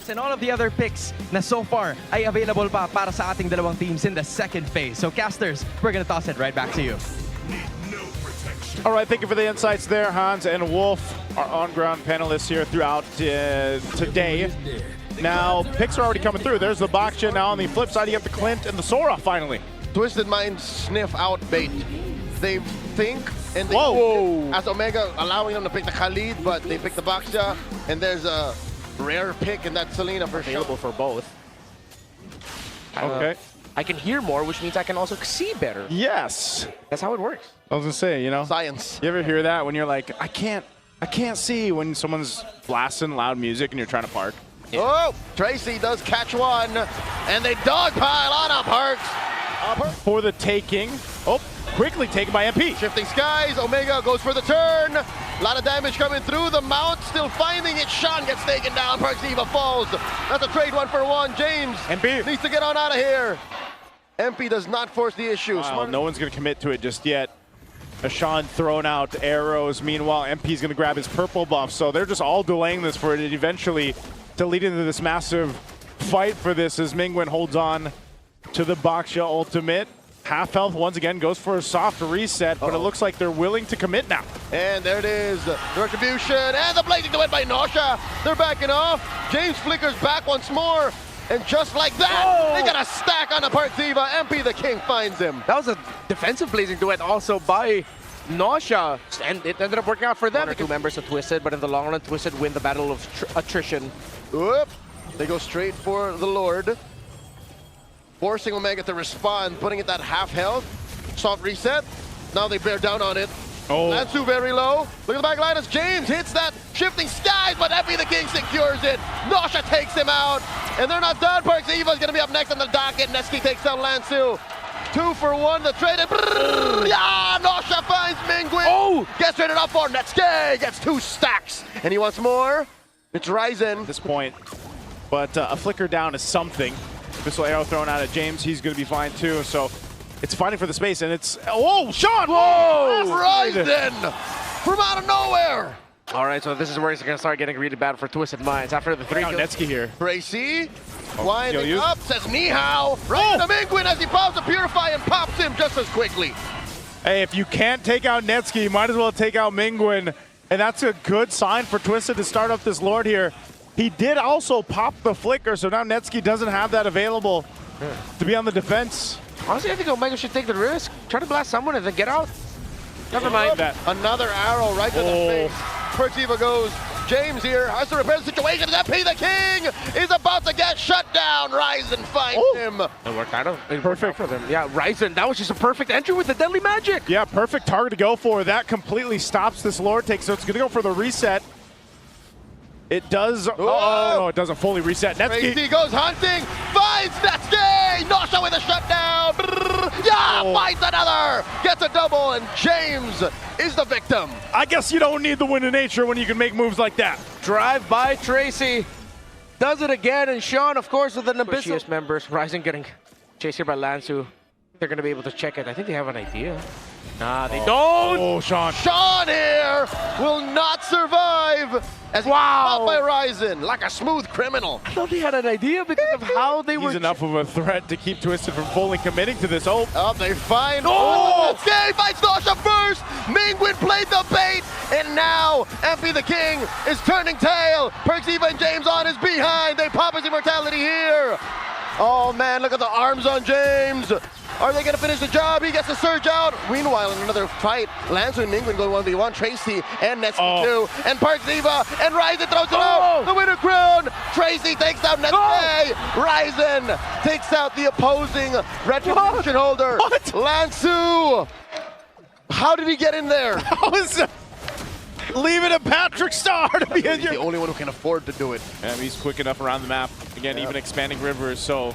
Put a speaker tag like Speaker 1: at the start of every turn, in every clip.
Speaker 1: TWIS and all of the other picks na so far ay available pa para sa ating dalawang teams in the second phase. So casters, we're gonna toss it right back to you.
Speaker 2: All right, thank you for the insights there, Hans and Wolf, our on-ground panelists here throughout today. Now, picks are already coming through. There's the Baksha. Now on the flip side, you have the Clint and the Sora finally.
Speaker 3: Twisted Minds sniff out bait. They think and they as Omega allowing them to pick the Khalid, but they pick the Baksha, and there's a rare pick in that Selena for
Speaker 4: available for both.
Speaker 2: Okay.
Speaker 4: I can hear more, which means I can also see better.
Speaker 2: Yes.
Speaker 4: That's how it works.
Speaker 2: I was gonna say, you know,
Speaker 3: science.
Speaker 2: You ever hear that when you're like, I can't see when someone's blasting loud music and you're trying to park?
Speaker 3: Yeah. Oh, Tracy does catch one, and they dogpile on up Parks.
Speaker 2: For the taking. Oh, quickly taken by MP.
Speaker 3: Shifting skies, Omega goes for the turn. A lot of damage coming through. The mount still finding it. Sean gets taken down. Parks Eva falls. That's a trade 1-for-1. James
Speaker 2: MP
Speaker 3: needs to get on out of here. MP does not force the issue.
Speaker 2: Wow, no one's going to commit to it just yet. Ashan throwing out arrows. Meanwhile, MP's going to grab his purple buff. So they're just all delaying this for it eventually to lead into this massive fight for this as Mingwen holds on to the Baksha ultimate. Half health once again goes for a soft reset, but it looks like they're willing to commit now.
Speaker 3: And there it is. The retribution and the blazing to win by Nausea. They're backing off. James flickers back once more. And just like that, they got a stack on the Parthiva. MP the King finds him.
Speaker 4: That was a defensive blazing duet also by Nausea, and it ended up working out for them. One or two members of Twisted, but in the long run, Twisted win the battle of attrition.
Speaker 3: Whoop. They go straight for the Lord, forcing Omega to respond, putting it that half health. Soft reset. Now they bear down on it. Lansu very low. Look at the back line as James hits that shifting skies, but MP the King secures it. Nausea takes him out, and they're not done. Parks Eva's gonna be up next on the docket. Neski takes down Lansu. 2-for-1, the trade. Yeah, Nausea finds Mingwen. Gets traded up for Netsuke. Gets 2 stacks, and he wants more. It's Ryzen.
Speaker 2: At this point, but a flicker down is something. Missile arrow thrown out at James. He's going to be fine too. So it's fighting for the space, and it's Sean!
Speaker 3: Ryzen from out of nowhere.
Speaker 4: All right, so this is where it's going to start getting really bad for Twisted Minds after the 3 kills.
Speaker 2: Netsuke here.
Speaker 3: Tracy winding up, says ni hao. Right to Mingwen as he pops to Purify and pops him just as quickly.
Speaker 2: Hey, if you can't take out Netsuke, you might as well take out Mingwen. And that's a good sign for Twisted to start up this Lord here. He did also pop the flicker, so now Netsuke doesn't have that available to be on the defense.
Speaker 4: Honestly, I think Omega should take the risk. Try to blast someone and then get out. Never mind that.
Speaker 3: Another arrow right to the face. Pertiva goes. James here has to repair the situation. MP the King is about to get shut down. Ryzen finds him.
Speaker 4: It worked out. Perfect for them. Yeah, Ryzen, that was just a perfect entry with the deadly magic.
Speaker 2: Yeah, perfect target to go for. That completely stops this Lord take, so it's going to go for the reset. It does. Oh, no, it doesn't fully reset. Netsuke.
Speaker 3: Tracy goes hunting, finds Netsuke. Nausea with a shutdown. Yeah, finds another. Gets a double, and James is the victim.
Speaker 2: I guess you don't need the wind of nature when you can make moves like that.
Speaker 4: Drive by Tracy. Does it again, and Sean, of course, with an abyssal members. Ryzen getting chased here by Lansu. They're going to be able to check it. I think they have an idea. Nah, they don't.
Speaker 2: Oh, Sean.
Speaker 3: Sean here will not survive as he's caught by Ryzen like a smooth criminal.
Speaker 4: I thought they had an idea because of how they were.
Speaker 2: He's enough of a threat to keep Twisted from fully committing to this.
Speaker 3: Oh, they find. Netsuke fights Nausea first. Mingwen played the bait, and now MP the King is turning tail. Perks Eva and James on his behind. They pop his immortality here. Oh man, look at the arms on James. Are they going to finish the job? He gets the surge out. Meanwhile, in another fight, Lansu and Mingwen go 1v1. Tracy and Netsuke too. And Parks Eva and Ryzen throws it out. The winner crown. Tracy takes out Netsuke. Ryzen takes out the opposing retribution holder. Lansu. How did he get in there?
Speaker 2: Leave it to Patrick Starr to be
Speaker 3: the only one who can afford to do it.
Speaker 2: And he's quick enough around the map. Again, even expanding rivers, so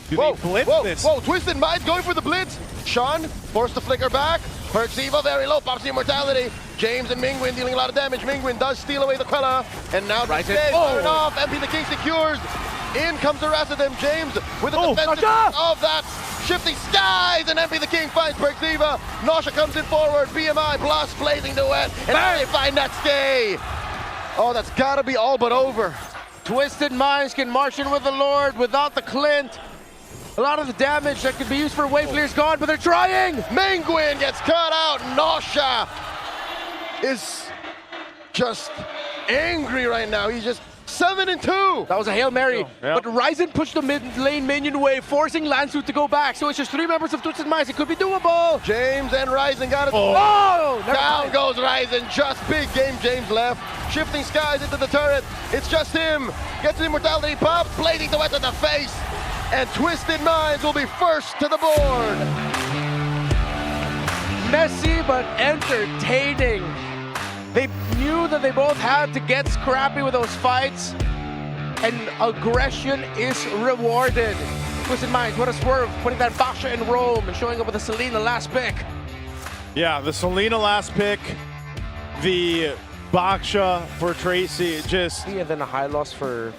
Speaker 2: do they blitz this?
Speaker 3: Twisted Minds going for the blitz. Sean forced the flicker back. Perks Eva very low, pops the immortality. James and Mingwen dealing a lot of damage. Mingwen does steal away the Quella. And now Ryzen firing off. MP the King secures. In comes the rest of them. James with the defensive of that. Shifting skies, and MP the King finds Perks Eva. Nausea comes in forward. BMI plus blazing duet. And now they find Netsuke. Oh, that's gotta be all but over.
Speaker 4: Twisted Minds can march in with the Lord without the Clint. A lot of the damage that could be used for wave clear is gone, but they're trying.
Speaker 3: Mengwin gets cut out. Nosha is just angry right now. He's just 7-2.
Speaker 4: That was a Hail Mary,
Speaker 2: Yep.
Speaker 4: but Ryzen pushed the mid lane minion away, forcing Lansu to go back. So it's just 3 members of Twisted Minds. It could be doable.
Speaker 3: James and Ryzen got it.
Speaker 4: Oh, never
Speaker 3: Down
Speaker 4: mind.
Speaker 3: goes Ryzen. Just big game. James left. Shifting skies into the turret. It's just him. Gets the immortality pop. Blading the wet to the face. And Twisted Minds will be first to the board.
Speaker 4: Messy but entertaining. They knew that they both had to get scrappy with those fights, and aggression is rewarded. Twisted Minds, what a swerve, putting that Basha in Rome and showing up with the Selena last pick.
Speaker 2: Yeah, the Selena last pick, the Baksha for Tracy, just,
Speaker 4: And then a high loss for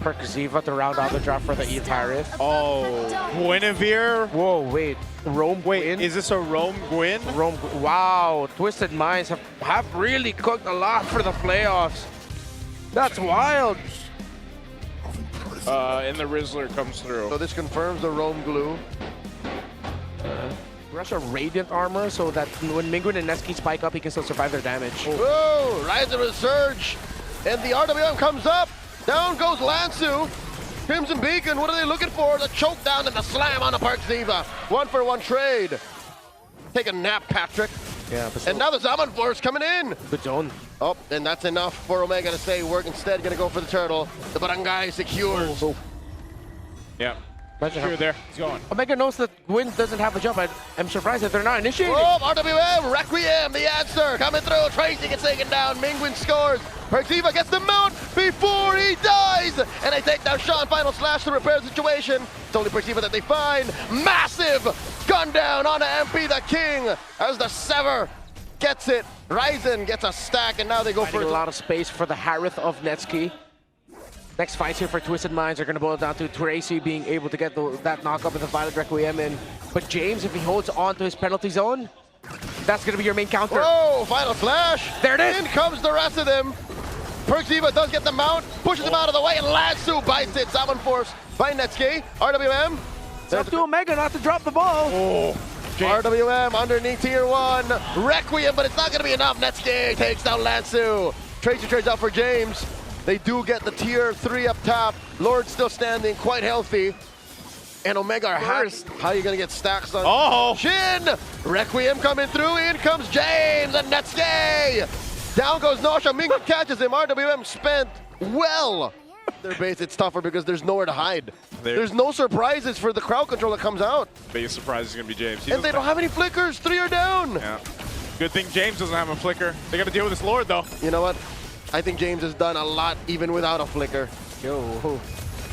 Speaker 4: Perkziva to round out the draft for the entire.
Speaker 2: oh, Guinevere.
Speaker 4: Whoa, wait, Rome
Speaker 2: Wait,
Speaker 4: Gwyn?
Speaker 2: is this a Rome Gwyn?
Speaker 4: Rome, wow, Twisted Minds have really cooked a lot for the playoffs. That's wild.
Speaker 2: And the Rizzler comes through.
Speaker 3: So this confirms the Rome glue.
Speaker 4: Russia Radiant armor so that when Mingwin and Neski spike up, he can still survive their damage.
Speaker 3: Whoa, Ryzen with a surge. And the RWM comes up. Down goes Lansu. Crimson Beacon, what are they looking for? The choke down and the slam on the Perkziva. 1-for-1 trade. Take a nap, Patrick.
Speaker 4: Yeah, but
Speaker 3: And now the Zaman Force coming in.
Speaker 4: good zone.
Speaker 3: Oh, and that's enough for Omega to say work instead. Gonna go for the turtle. The barangay secures.
Speaker 2: Yeah,
Speaker 4: Imagine
Speaker 2: sure
Speaker 4: how-
Speaker 2: there, he's going.
Speaker 4: Omega knows that Gwyn doesn't have a jump. I'm surprised that they're not initiating.
Speaker 3: Oh, RWM, Requiem, the answer coming through. Tracy gets taken down. Mingwin scores. Perkziva gets the mount before he dies. And they take down Sean. Final slash to repair the situation. It's only Perkziva that they find. Massive gun down on MP the King as the Sever gets it. Ryzen gets a stack, and now they go
Speaker 4: Finding
Speaker 3: for
Speaker 4: a lot of space for the Harith of Netsky. Next fights here for Twisted Minds are going to boil down to Tracy being able to get that knock-up with the Violet Requiem in. But James, if he holds on to his penalty zone, that's going to be your main counter.
Speaker 3: Whoa, final flash.
Speaker 4: There it is.
Speaker 3: In comes the rest of them. Perkziva does get the mount, pushes him out of the way, and Lansu bites it. Salmon Force by Netsky. RWM.
Speaker 4: It's up to Omega not to drop the ball.
Speaker 2: Oh,
Speaker 3: RWM underneath tier 1. Requiem, but it's not going to be enough. Netsky takes down Lansu. Tracy trades out for James. They do get the tier 3 up top. Lord still standing, quite healthy. And Omega are first. How are you going to get stacks on
Speaker 2: Oh.
Speaker 3: Shin? Requiem coming through. In comes James and Netsky. Down goes Nosha. Ming catches him. RWM spent well. Their base, it's tougher because there's nowhere to hide. There's no surprises for the crowd control that comes out.
Speaker 2: biggest surprise is going to be James.
Speaker 3: And they don't have any flickers. 3 are down.
Speaker 2: Yeah. Good thing James doesn't have a flicker. They got to deal with this Lord, though.
Speaker 3: You know what? I think James has done a lot even without a flicker.
Speaker 4: Yo.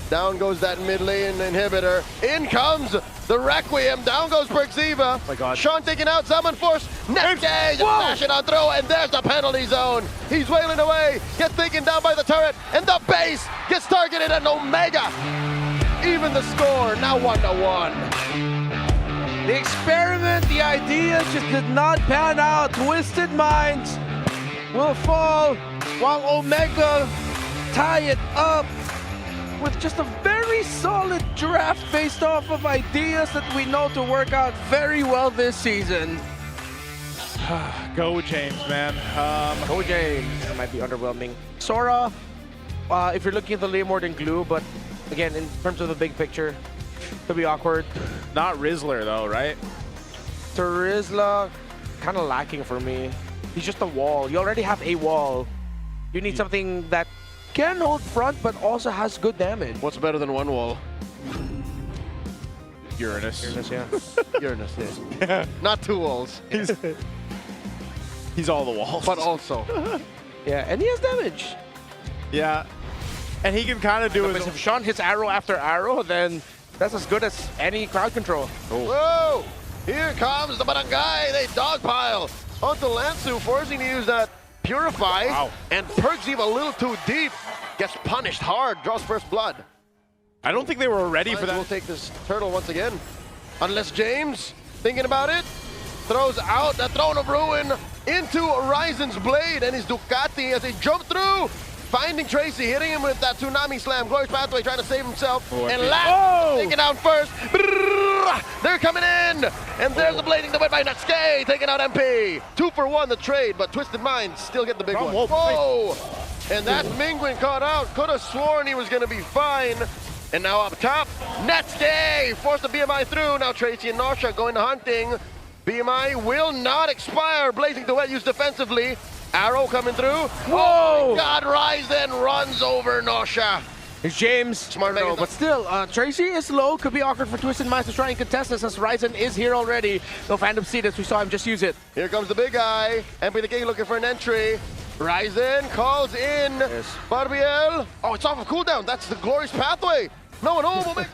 Speaker 3: Down goes that mid lane inhibitor. In comes the Requiem. Down goes Perkziva.
Speaker 4: Oh my God.
Speaker 3: Sean taking out Zaman Force. Netsky just flashing on throw, and there's the penalty zone. He's wailing away. Gets taken down by the turret, and the base gets targeted, and Omega. Even the score, now 1-1.
Speaker 4: The experiment, the idea just did not pan out. Twisted Minds will fall while Omega tie it up with just a very solid draft based off of ideas that we know to work out very well this season.
Speaker 2: Go James, man.
Speaker 4: Go James. That might be underwhelming. Sora, if you're looking at the Leomord and Glue, but again, in terms of the big picture, it'll be awkward.
Speaker 2: Not Rizzler, though, right?
Speaker 4: Terizla, kind of lacking for me. He's just a wall. You already have a wall. You need something that can hold front, but also has good damage.
Speaker 3: What's better than one wall?
Speaker 2: Uranus.
Speaker 4: Yeah.
Speaker 3: Uranus, yes. Not 2 walls,
Speaker 2: He's all the walls.
Speaker 3: but also.
Speaker 4: Yeah, and he has damage.
Speaker 2: Yeah. And he can kind of do
Speaker 4: But
Speaker 2: his
Speaker 4: if Sean hits arrow after arrow, then that's as good as any crowd control.
Speaker 3: Whoa! Here comes the barangay. They dogpile onto Lansu, forcing to use that Purify.
Speaker 2: Wow.
Speaker 3: And Perkziva a little too deep. Gets punished hard. Draws first blood.
Speaker 2: I don't think they were ready for
Speaker 3: We'll
Speaker 2: that.
Speaker 3: take this turtle once again. Unless James, thinking about it, throws out the Throne of Ruin into Ryzen's blade and his Ducati as they jump through. finding Tracy, hitting him with that tsunami slam. Glorious Pathway trying to save himself.
Speaker 2: Oh,
Speaker 3: and
Speaker 2: MP.
Speaker 3: Lance taking out first. They're coming in. And there's the blading the way by Natsuke, taking out MP. 2 for 1 the trade, but Twisted Minds still get the big one. Whoa! And that Mingwin caught out. Could have sworn he was going to be fine. And now up top, Natsuke forced the BMI through. Now Tracy and Nausea going to hunting. BMI will not expire. Blazing the wet used defensively. Arrow coming through.
Speaker 4: Whoa!
Speaker 3: Oh my God, Rise then runs over Nausea.
Speaker 4: It's James.
Speaker 3: Smart
Speaker 4: No,
Speaker 3: Mega.
Speaker 4: but still, Tracy is low. Could be awkward for Twisted Minds to try and contest this as Ryzen is here already. No Phantom Seed as we saw him just use it.
Speaker 3: Here comes the big guy. MP the King looking for an entry. Ryzen calls in.
Speaker 4: Yes.
Speaker 3: Barbiel. Oh, it's off of cooldown. That's the Glorious Pathway. No one home.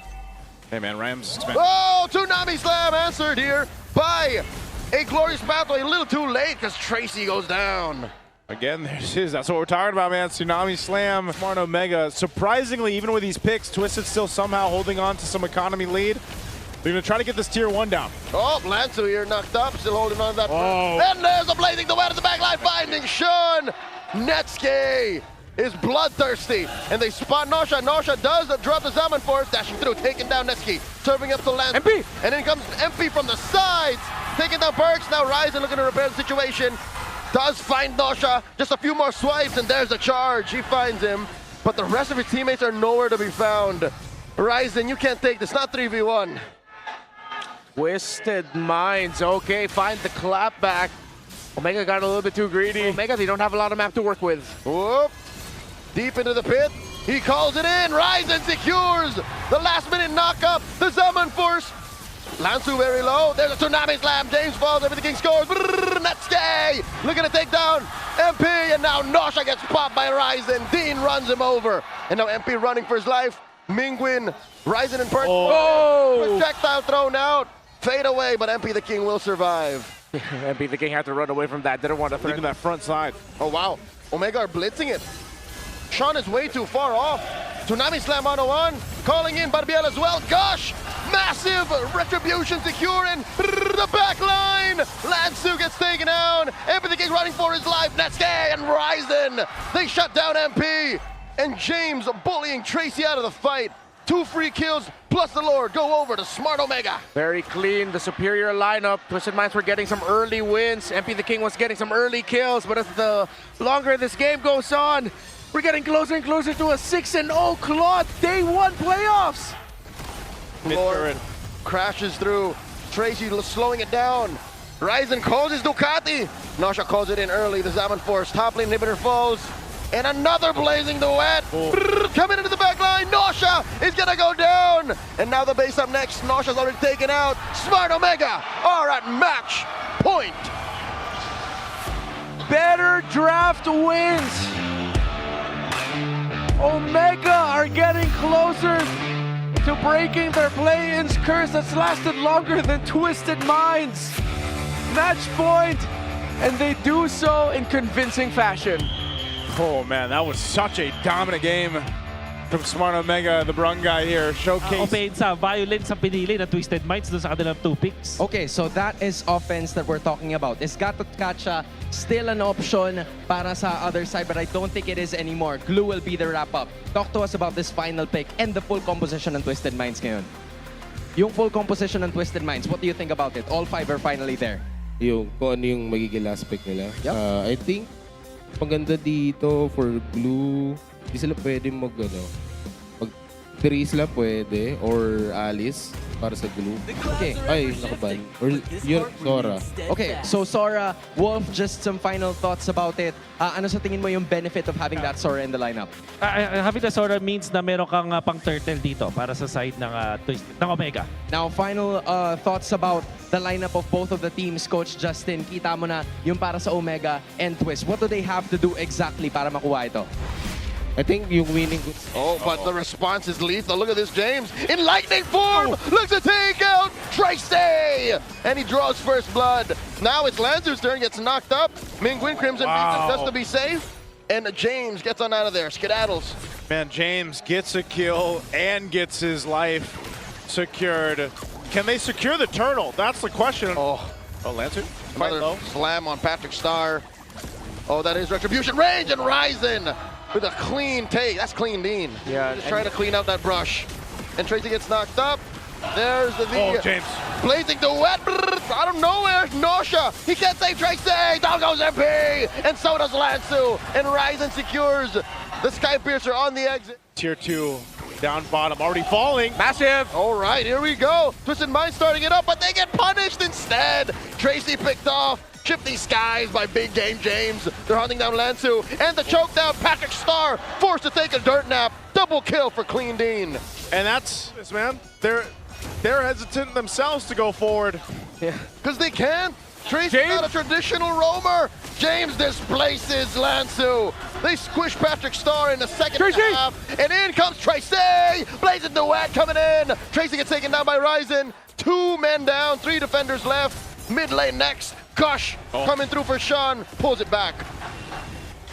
Speaker 2: Hey man, Rams.
Speaker 3: Oh, tsunami slam answered here by a Glorious Pathway. A little too late because Tracy goes down.
Speaker 2: Again, there it is. That's what we're talking about, man. Tsunami Slam, Smart Omega. Surprisingly, even with these picks, Twisted still somehow holding on to some economy lead. They're going to try to get this tier 1 down.
Speaker 3: Oh, Lansu here knocked up, still holding on to that.
Speaker 2: Oh.
Speaker 3: And there's a blazing the wet at the back line, finding Sean. Netsuke is bloodthirsty, and they spot Nausea. Nausea does drop the Zaman Force, dashing through, taking down Netsuke, serving up to Lansu.
Speaker 4: MP!
Speaker 3: And then comes MP from the sides, taking down Perks. Now Ryzen looking to repair the situation. Does find Nausea, just a few more swipes, and there's a charge. He finds him, but the rest of his teammates are nowhere to be found. Ryzen, you can't take this, not 3v1.
Speaker 4: Twisted Minds, okay, find the clap back. Omega got a little bit too greedy. Omega, they don't have a lot of map to work with.
Speaker 3: Whoop. Deep into the pit. He calls it in. Ryzen secures the last minute knock up. The Zaman Force. Lansu very low. There's a tsunami slam. James falls. Everything scores. Natsuke looking to take down MP. And now Nausea gets popped by Ryzen. Dean runs him over. And now MP running for his life. Mingwin, Ryzen and Perk.
Speaker 4: Oh!
Speaker 3: Projectile thrown out. Fade away, but MP the King will survive.
Speaker 4: MP the King had to run away from that. Didn't want to
Speaker 2: Leaving
Speaker 4: threaten
Speaker 2: that front side.
Speaker 3: Oh, wow. Omega are blitzing it. Sean is way too far off. Tsunami Slam on one. Calling in Barbiel as well. Gosh! Massive retribution secure in the back line. Lansu gets taken down. MP the King running for his life. Natsuke and Ryzen. They shut down MP. And James bullying Tracy out of the fight. 2 free kills plus the Lord go over to Smart Omega.
Speaker 4: Very clean, the superior lineup. Twisted Minds were getting some early wins. MP the King was getting some early kills, but as the longer this game goes on, we're getting closer and closer to a 6-0 Claude Day 1 playoffs.
Speaker 3: Lord crashes through. Tracy slowing it down. Ryzen calls his Ducati. Nausea calls it in early. The Zaman Force top lane inhibitor falls. And another blazing the wet. Coming into the back line. Nausea is going to go down. And now the base up next. Nausea's already taken out. Smart Omega are at match point.
Speaker 4: Better draft wins. Omega are getting closer to breaking their play-ins curse that's lasted longer than Twisted Minds. Match point, and they do so in convincing fashion.
Speaker 2: Oh man, that was such a dominant game from Smart Omega, the Brung guy here. Showcase.
Speaker 5: Offensa, violence ang pinili ng Twisted Minds doon sa kanilang 2 picks.
Speaker 1: Okay, so that is offense that we're talking about. Is Gatot Kacha still an option para sa other side? But I don't think it is anymore. Glue will be the wrap-up. Talk to us about this final pick and the full composition ng Twisted Minds ngayon. Yung full composition ng Twisted Minds, what do you think about it? All 5 are finally there.
Speaker 6: Yung kung ano yung magiging last pick nila.
Speaker 1: Yep.
Speaker 6: I think maganda dito for Blue. Hindi sila pwede mag Therese lang pwede or Alice para sa Blue.
Speaker 1: Okay.
Speaker 6: Ay, nakaban. Or yun, Sora.
Speaker 1: Okay, so Sora, Wolf, just some final thoughts about it. Ano sa tingin mo yung benefit of having that Sora in the lineup?
Speaker 5: Having the Sora means na meron kang pang turtle dito para sa side ng ng Omega.
Speaker 1: Now, final thoughts about the lineup of both of the teams. Coach Justin, kita mo na yung para sa Omega and TWIS. What do they have to do exactly para makuha ito?
Speaker 6: I think yung winning
Speaker 3: Oh, but the response is lethal. Look at this, James. In lightning form, looks to take out Tracy. And he draws first blood. Now it's Lanzer's turn, gets knocked up. Mingwin Crimson beats just to be safe. And James gets on out of there, skedaddles.
Speaker 2: Man, James gets a kill and gets his life secured. Can they secure the turtle? That's the question.
Speaker 3: Oh,
Speaker 2: Lancer? Quite
Speaker 3: another
Speaker 2: low.
Speaker 3: slam on Patrick Star. Oh, that is retribution range and Ryzen with a clean take. That's clean Dean.
Speaker 4: Yeah,
Speaker 3: Just trying to clean out that brush. And Tracy gets knocked up. There's the
Speaker 2: James.
Speaker 3: blazing duet out of nowhere. Nausea. He can't save Tracy. Down goes MP. And so does Lansu. And Ryzen secures the Skypiercer on the exit.
Speaker 2: Tier 2 down bottom, already falling.
Speaker 4: Massive.
Speaker 3: All right, here we go. Twisted Mind starting it up, but they get punished instead. Tracy picked off. Shifting skies by Big Game James. They're hunting down Lansu. And the choke down, Patrick Starr forced to take a dirt nap. Double kill for Clean Dean.
Speaker 2: And that's this, man. They're hesitant themselves to go forward.
Speaker 3: Yeah, because they can. Tracy's not a traditional roamer. James displaces Lansu. They squish Patrick Starr in the second half. And in comes Tracy. Blazing duet coming in. Tracy gets taken down by Ryzen. 2 men down, 3 defenders left. Mid lane next. Gush coming through for Sean. Pulls it back.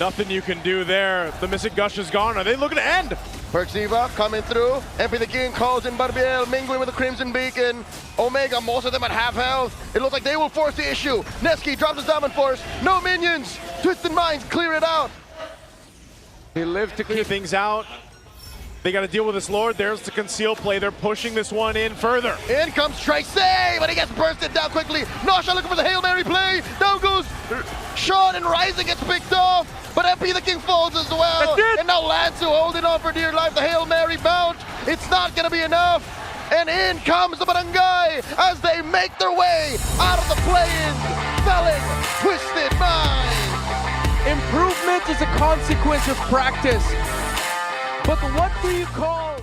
Speaker 2: Nothing you can do there. The missing Gush is gone. Are they looking to end?
Speaker 3: Perxiva coming through. MP the King calls in Barbiel, mingling with the Crimson Beacon. Omega, most of them at half health. It looks like they will force the issue. Neski drops his Diamond Force. No minions. Twisted Minds clear it out.
Speaker 4: He lived to
Speaker 2: Keep things out. They got to deal with this Lord. There's the conceal play. They're pushing this one in further.
Speaker 3: In comes Tracy, but he gets bursted down quickly. Nasha looking for the Hail Mary play. Down goes Sean, and Rising gets picked off. But MP the King falls as well. And now Lansu holding on for dear life. The Hail Mary bounce. It's not going to be enough. And in comes the Barangay as they make their way out of the play-in, felling Twisted Mind.
Speaker 4: Improvement is a consequence of practice. But what do you call